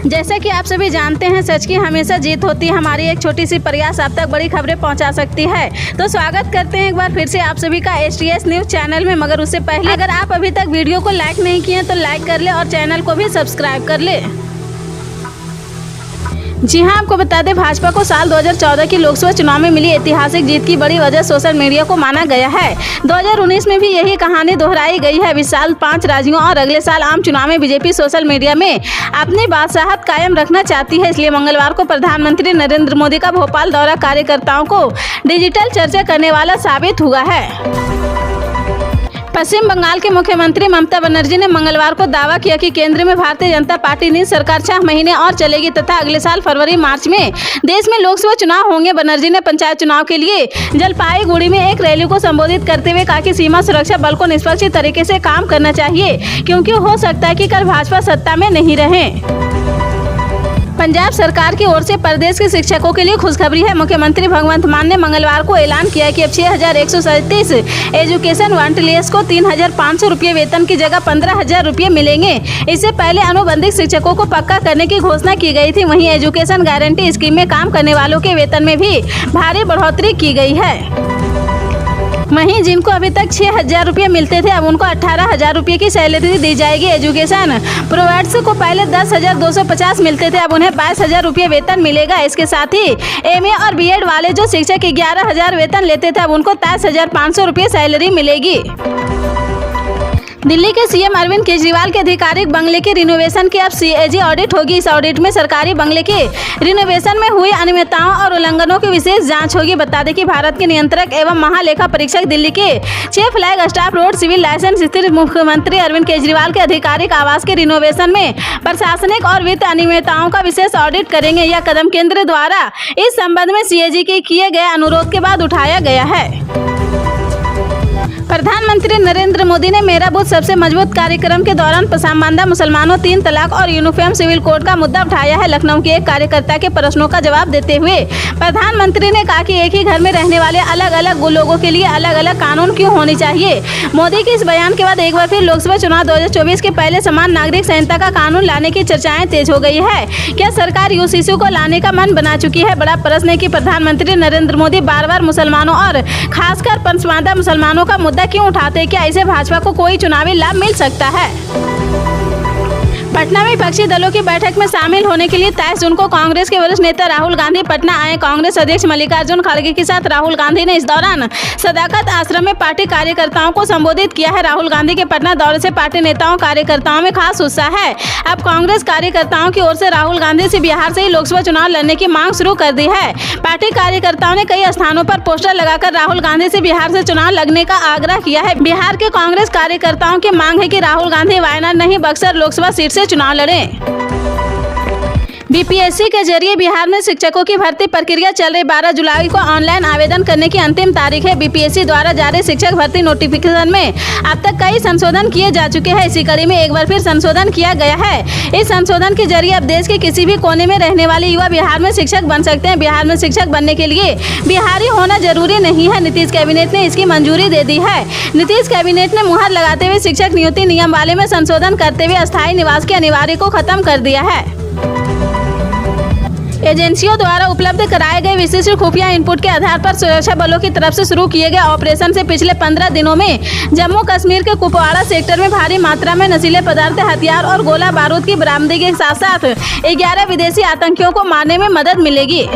जैसा कि आप सभी जानते हैं, सच की हमेशा जीत होती है। हमारी एक छोटी सी प्रयास आप तक बड़ी खबरें पहुंचा सकती है। तो स्वागत करते हैं एक बार फिर से आप सभी का STS न्यूज़ चैनल में। मगर उससे पहले अगर आप अभी तक वीडियो को लाइक नहीं किए तो लाइक कर ले और चैनल को भी सब्सक्राइब कर ले। जी हां, आपको बता दें, भाजपा को साल 2014 की लोकसभा चुनाव में मिली ऐतिहासिक जीत की बड़ी वजह सोशल मीडिया को माना गया है। 2019 में भी यही कहानी दोहराई गई है। इस साल 5 राज्यों और अगले साल आम चुनाव में बीजेपी सोशल मीडिया में अपनी बादशाहत कायम रखना चाहती है। इसलिए मंगलवार को प्रधानमंत्री नरेंद्र मोदी का भोपाल दौरा कार्यकर्ताओं को डिजिटल चर्चा करने वाला साबित हुआ है। पश्चिम बंगाल के मुख्यमंत्री ममता बनर्जी ने मंगलवार को दावा किया कि केंद्र में भारतीय जनता पार्टी नीति सरकार 6 महीने और चलेगी तथा अगले साल फरवरी-मार्च में देश में लोकसभा चुनाव होंगे। बनर्जी ने पंचायत चुनाव के लिए जलपाईगुड़ी में एक रैली को संबोधित करते हुए कहा कि सीमा सुरक्षा बल को निष्पक्ष तरीके से काम करना चाहिए, क्योंकि हो सकता है कि कल भाजपा सत्ता में नहीं रहे। पंजाब सरकार की ओर से प्रदेश के शिक्षकों के लिए खुशखबरी है। मुख्यमंत्री भगवंत मान ने मंगलवार को ऐलान किया कि अब 6137 एजुकेशन वॉलंटियर्स को 3500 रुपये वेतन की जगह 15,000 रुपये मिलेंगे। इससे पहले अनुबंधित शिक्षकों को पक्का करने की घोषणा की गई थी। वहीं एजुकेशन गारंटी स्कीम में काम करने वालों के वेतन में भी भारी बढ़ोतरी की गई है। वहीं जिनको अभी तक 6,000 रुपये मिलते थे, अब उनको 18,000 रुपये की सैलरी दी जाएगी। एजुकेशन प्रोवाइडर्स को पहले 10,250 मिलते थे, अब उन्हें 22,000 रुपये वेतन मिलेगा। इसके साथ ही MA और BEd वाले जो शिक्षक 11,000 वेतन लेते थे, अब उनको 23,500 रुपये सैलरी मिलेगी। दिल्ली के CM अरविंद केजरीवाल के आधिकारिक बंगले के रिनोवेशन की अब CAG ऑडिट होगी। इस ऑडिट में सरकारी बंगले के रिनोवेशन में हुई अनियमितताओं और उल्लंघनों की विशेष जांच होगी। बता दें कि भारत के नियंत्रक एवं महालेखा परीक्षक दिल्ली के 6 Flag Staff Road Civil Lines स्थित मुख्यमंत्री अरविंद केजरीवाल के आधिकारिक आवास के रिनोवेशन में प्रशासनिक और वित्त अनियमितताओं का विशेष ऑडिट करेंगे। यह कदम केंद्र द्वारा इस संबंध में CAG के किए गए अनुरोध के बाद उठाया गया है। प्रधानमंत्री नरेंद्र मोदी ने मेरा बूथ सबसे मजबूत कार्यक्रम के दौरान पसमानदा मुसलमानों, 3 तलाक और यूनिफॉर्म सिविल कोड का मुद्दा उठाया है। लखनऊ के एक कार्यकर्ता के प्रश्नों का जवाब देते हुए प्रधानमंत्री ने कहा कि एक ही घर में रहने वाले अलग अलग लोगों के लिए अलग अलग कानून क्यों होने चाहिए। मोदी के इस बयान के बाद एक बार फिर लोकसभा चुनाव 2024 के पहले समान नागरिक संहिता का कानून लाने की चर्चाएं तेज हो गई है। क्या सरकार UCC को लाने का मन बना चुकी है? बड़ा प्रश्न है कि प्रधानमंत्री नरेंद्र मोदी बार बार मुसलमानों और खासकर पसमानदा मुसलमानों का मुद्दा क्यों उठाते? क्या इसे भाजपा को कोई चुनावी लाभ मिल सकता है? पटना में विपक्षी दलों की बैठक में शामिल होने के लिए 23 जून को कांग्रेस के वरिष्ठ नेता राहुल गांधी पटना आए। कांग्रेस अध्यक्ष मल्लिकार्जुन खड़गे के साथ राहुल गांधी ने इस दौरान सदाकत आश्रम में पार्टी कार्यकर्ताओं को संबोधित किया है। राहुल गांधी के पटना दौरे से पार्टी नेताओं कार्यकर्ताओं में खास उत्साह है। अब कांग्रेस कार्यकर्ताओं की ओर से राहुल गांधी से बिहार से ही लोकसभा चुनाव लड़ने की मांग शुरू कर दी है। पार्टी कार्यकर्ताओं ने कई स्थानों पर पोस्टर लगाकर राहुल गांधी से बिहार से चुनाव लड़ने का आग्रह किया है। बिहार के कांग्रेस कार्यकर्ताओं की मांग है कि राहुल गांधी वायनाड नहीं बक्सर लोकसभा सीट से चुनाव लड़ें। BPSC के जरिए बिहार में शिक्षकों की भर्ती प्रक्रिया चल रही। 12 जुलाई को ऑनलाइन आवेदन करने की अंतिम तारीख है। BPSC द्वारा जारी शिक्षक भर्ती नोटिफिकेशन में अब तक कई संशोधन किए जा चुके हैं। इसी कड़ी में एक बार फिर संशोधन किया गया है। इस संशोधन के जरिए अब देश के किसी भी कोने में रहने वाले युवा बिहार में शिक्षक बन सकते हैं। बिहार में शिक्षक बनने के लिए बिहारी होना जरूरी नहीं है। नीतीश कैबिनेट ने इसकी मंजूरी दे दी है। नीतीश कैबिनेट ने मुहर लगाते हुए शिक्षक नियुक्ति नियम वाले में संशोधन करते हुए अस्थायी निवास के अनिवार्य को खत्म कर दिया है। एजेंसियों द्वारा उपलब्ध कराए गए विशिष्ट खुफिया इनपुट के आधार पर सुरक्षा बलों की तरफ से शुरू किए गए ऑपरेशन से पिछले 15 दिनों में जम्मू कश्मीर के कुपवाड़ा सेक्टर में भारी मात्रा में नशीले पदार्थ, हथियार और गोला बारूद की बरामदगी के साथ साथ 11 विदेशी आतंकियों को मारने में मदद मिलेगी।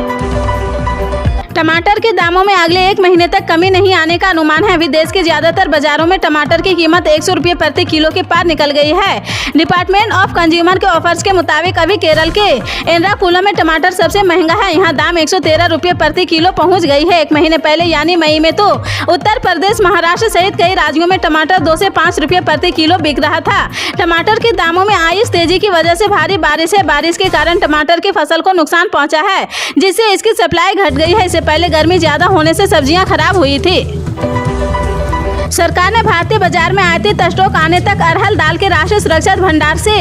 टमाटर के दामों में अगले 1 महीने तक कमी नहीं आने का अनुमान है। अभी देश के ज्यादातर बाजारों में टमाटर की कीमत 100 रुपये प्रति किलो के पार निकल गई है। डिपार्टमेंट ऑफ कंज्यूमर के ऑफर्स के मुताबिक अभी केरल के एर्नाकुलम में टमाटर सबसे महंगा है। यहाँ दाम 113 रुपये प्रति किलो पहुँच गई है। 1 महीने पहले यानी मई में तो उत्तर प्रदेश, महाराष्ट्र सहित कई राज्यों में टमाटर 2 से 5 रुपये प्रति किलो बिक रहा था। टमाटर के दामों में आई इस तेजी की वजह से भारी बारिश के कारण टमाटर की फसल को नुकसान पहुँचा है, जिससे इसकी सप्लाई घट गई है। इससे पहले गर्मी ज्यादा होने से सब्जियां खराब हुई थी। सरकार ने भारतीय बाजार में आयातित स्टॉक आने तक अरहर दाल के राष्ट्रीय सुरक्षा भंडार से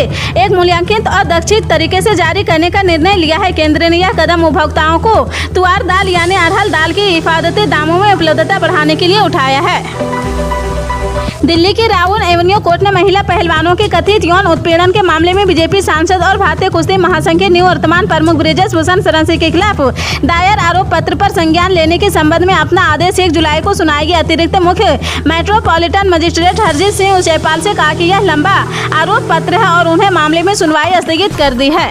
एक मूल्यांकित और दक्षित तरीके से जारी करने का निर्णय लिया है। केंद्र ने यह कदम उपभोक्ताओं को तुअर दाल यानी अरहर दाल की हिफाजती दामों में उपलब्धता बढ़ाने के लिए उठाया है। दिल्ली की राउल एवेन्यू कोर्ट ने महिला पहलवानों के कथित यौन उत्पीड़न के मामले में बीजेपी सांसद और भारतीय कुश्ती महासंघ के निवर्तमान प्रमुख ब्रिजेश भूषण शरण सिंह के खिलाफ दायर आरोप पत्र पर संज्ञान लेने के संबंध में अपना आदेश 1 जुलाई को सुनाएगी। अतिरिक्त मुख्य मेट्रोपॉलिटन मजिस्ट्रेट हरजीत सिंह जयपाल से कहा कि यह लंबा आरोप पत्र है और उन्हें मामले में सुनवाई स्थगित कर दी है।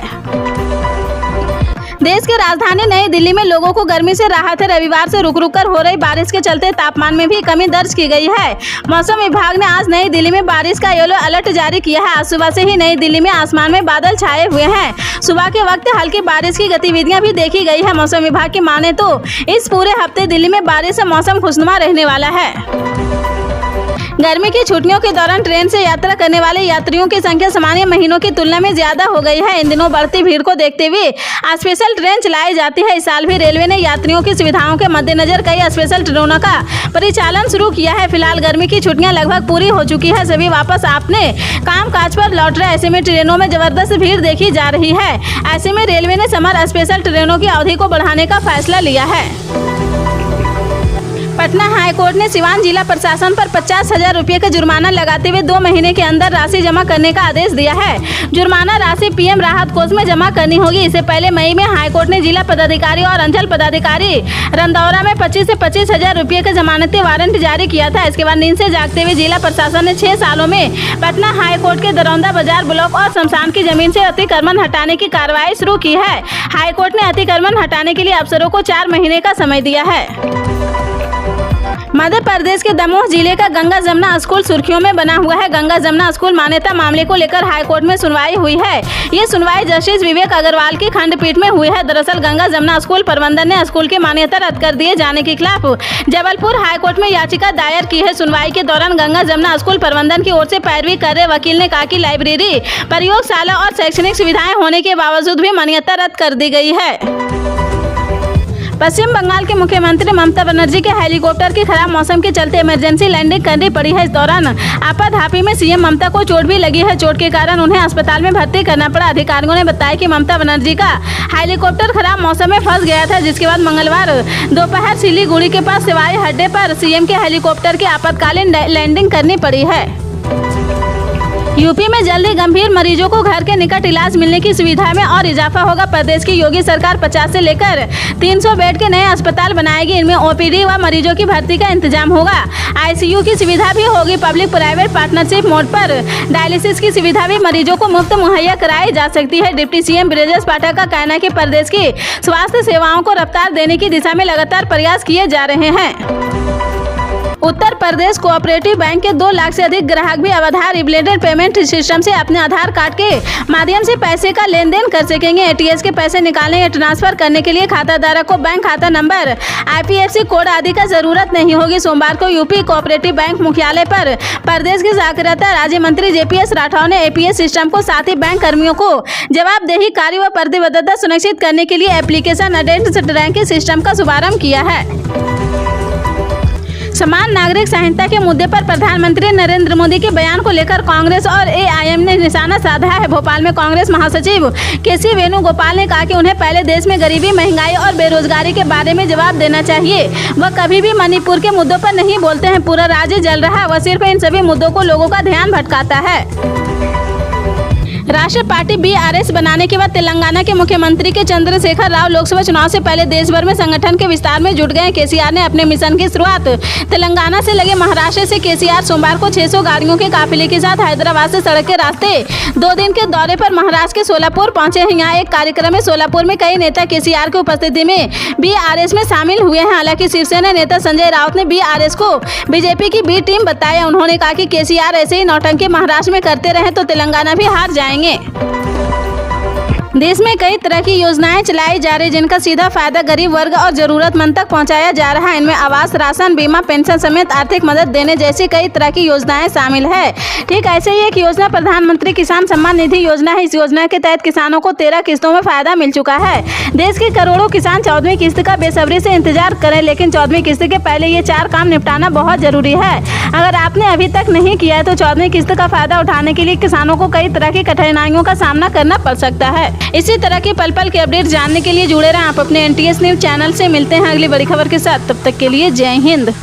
देश की राजधानी नई दिल्ली में लोगों को गर्मी से राहत है। रविवार से रुक रुक कर हो रही बारिश के चलते तापमान में भी कमी दर्ज की गई है। मौसम विभाग ने आज नई दिल्ली में बारिश का येलो अलर्ट जारी किया है। आज सुबह से ही नई दिल्ली में आसमान में बादल छाए हुए हैं। सुबह के वक्त हल्की बारिश की गतिविधियां भी देखी गई है। मौसम विभाग की माने तो इस पूरे हफ्ते दिल्ली में बारिश से मौसम खुशनुमा रहने वाला है। गर्मी की छुट्टियों के दौरान ट्रेन से यात्रा करने वाले यात्रियों की संख्या सामान्य महीनों की तुलना में ज्यादा हो गई है। इन दिनों बढ़ती भीड़ को देखते हुए स्पेशल ट्रेन चलाई जाती है। इस साल भी रेलवे ने यात्रियों की सुविधाओं के मद्देनजर कई स्पेशल ट्रेनों का परिचालन शुरू किया है। फिलहाल गर्मी की छुट्टियां लगभग पूरी हो चुकी है। सभी वापस अपने कामकाज पर लौट रहे। ऐसे में ट्रेनों में जबरदस्त भीड़ देखी जा रही है। ऐसे में रेलवे ने समर स्पेशल ट्रेनों की अवधि को बढ़ाने का फैसला लिया है। पटना हाईकोर्ट ने सिवान जिला प्रशासन पर 50,000 रुपये का जुर्माना लगाते हुए 2 महीने के अंदर राशि जमा करने का आदेश दिया है। जुर्माना राशि पीएम राहत कोष में जमा करनी होगी। इससे पहले मई में हाईकोर्ट ने जिला पदाधिकारी और अंचल पदाधिकारी रंदौरा में 25 से 25,000 रुपये का जमानती वारंट जारी किया था। इसके बाद नींद से जागते हुए जिला प्रशासन ने 6 सालों में पटना हाईकोर्ट के दरौंदा बाजार ब्लॉक और शमशान की जमीन से अतिक्रमण हटाने की कार्रवाई शुरू की है। हाईकोर्ट ने अतिक्रमण हटाने के लिए अफसरों को 4 महीने का समय दिया है। मध्य प्रदेश के दमोह जिले का गंगा जमुना स्कूल सुर्खियों में बना हुआ है। गंगा जमुना स्कूल मान्यता मामले को लेकर हाईकोर्ट में सुनवाई हुई है। ये सुनवाई जस्टिस विवेक अग्रवाल की खंडपीठ में हुई है। दरअसल गंगा जमुना स्कूल प्रबंधन ने स्कूल की मान्यता रद्द कर दिए जाने के खिलाफ जबलपुर हाईकोर्ट में याचिका दायर की है। सुनवाई के दौरान गंगा जमुना स्कूल प्रबंधन की ओर से पैरवी कर रहे वकील ने कहा कि लाइब्रेरी, प्रयोगशाला और शैक्षणिक सुविधाएं होने के बावजूद भी मान्यता रद्द कर दी गई है। पश्चिम बंगाल के मुख्यमंत्री ममता बनर्जी के हेलीकॉप्टर की खराब मौसम के चलते इमरजेंसी लैंडिंग करनी पड़ी है। इस दौरान आपाधापी में सीएम ममता को चोट भी लगी है। चोट के कारण उन्हें अस्पताल में भर्ती करना पड़ा। अधिकारियों ने बताया कि ममता बनर्जी का हेलीकॉप्टर खराब मौसम में फंस गया था, जिसके बाद मंगलवार दोपहर सिलीगुड़ी के पास सवाई अड्डे पर सीएम के हेलीकॉप्टर की आपातकालीन लैंडिंग करनी पड़ी है। यूपी में जल्दी गंभीर मरीजों को घर के निकट इलाज मिलने की सुविधा में और इजाफा होगा। प्रदेश की योगी सरकार 50 से लेकर 300 बेड के नए अस्पताल बनाएगी। इनमें ओपीडी व मरीजों की भर्ती का इंतजाम होगा। आईसीयू की सुविधा भी होगी। पब्लिक प्राइवेट पार्टनरशिप मोड पर डायलिसिस की सुविधा भी मरीजों को मुफ्त मुहैया कराई जा सकती है। डिप्टी सीएम ब्रिजेश पाठक का कहना है कि प्रदेश की स्वास्थ्य सेवाओं को रफ्तार देने की दिशा में लगातार प्रयास किए जा रहे हैं। उत्तर प्रदेश कोऑपरेटिव बैंक के 2 लाख से अधिक ग्राहक भी अब आधार रिलेटेड पेमेंट सिस्टम से अपने आधार कार्ड के माध्यम से पैसे का लेन देन कर सकेंगे। एटीएस के पैसे निकालने या ट्रांसफर करने के लिए खाता धारक को बैंक खाता नंबर, आईपीएफसी कोड आदि का जरूरत नहीं होगी। सोमवार को यूपी कोऑपरेटिव बैंक मुख्यालय पर प्रदेश के सहकारिता राज्य मंत्री जेपीएस राठौर ने एपीएस सिस्टम को साथ ही बैंक कर्मियों को जवाबदेही कार्य व प्रतिबद्धता सुनिश्चित करने के लिए एप्लीकेशन अटेंडेंस ट्रैकिंग सिस्टम का शुभारंभ किया है। समान नागरिक संहिता के मुद्दे पर प्रधानमंत्री नरेंद्र मोदी के बयान को लेकर कांग्रेस और एआईएम ने निशाना साधा है। भोपाल में कांग्रेस महासचिव केसी वेणुगोपाल ने कहा कि उन्हें पहले देश में गरीबी, महंगाई और बेरोजगारी के बारे में जवाब देना चाहिए। वह कभी भी मणिपुर के मुद्दों पर नहीं बोलते हैं। पूरा राज्य जल रहा है, वह सिर्फ इन सभी मुद्दों को लोगों का ध्यान भटकाता है। राष्ट्रीय पार्टी बीआरएस बनाने के बाद तेलंगाना के मुख्यमंत्री के चंद्रशेखर राव लोकसभा चुनाव से पहले देश भर में संगठन के विस्तार में जुट गए। केसीआर ने अपने मिशन की शुरुआत तेलंगाना से लगे महाराष्ट्र से। केसीआर सोमवार को 600 गाड़ियों के काफिले के साथ हैदराबाद से सड़क के रास्ते 2 दिन के दौरे पर महाराष्ट्र के सोलापुर पहुंचे हैं। यहाँ एक कार्यक्रम में सोलापुर में कई नेता केसीआर की उपस्थिति में बीआरएस में शामिल हुए हैं। हालांकि शिवसेना नेता संजय राउत ने बीआरएस को बीजेपी की बी टीम बताया। उन्होंने कहा कि केसीआर ऐसे ही नौटंकी महाराष्ट्र में करते रहे तो तेलंगाना भी हार जाएंगे। देश में कई तरह की योजनाएं चलाई जा रही, जिनका सीधा फायदा गरीब वर्ग और जरूरतमंद तक पहुंचाया जा रहा है। इनमें आवास, राशन, बीमा, पेंशन समेत आर्थिक मदद देने जैसी कई तरह की योजनाएं शामिल है। ठीक ऐसे ही एक योजना प्रधानमंत्री किसान सम्मान निधि योजना है। इस योजना के तहत किसानों को 13 किस्तों में फायदा मिल चुका है। देश के करोड़ों किसान 14वीं किस्त का बेसब्री से इंतजार करें, लेकिन 14वीं किस्त के पहले ये 4 काम निपटाना बहुत जरूरी है। अगर आपने अभी तक नहीं किया है तो 14वीं किस्त का फायदा उठाने के लिए किसानों को कई तरह की कठिनाइयों का सामना करना पड़ सकता है। इसी तरह के पल पल के अपडेट जानने के लिए जुड़े रहें आप अपने NTS न्यूज चैनल से। मिलते हैं अगली बड़ी खबर के साथ, तब तक के लिए जय हिंद।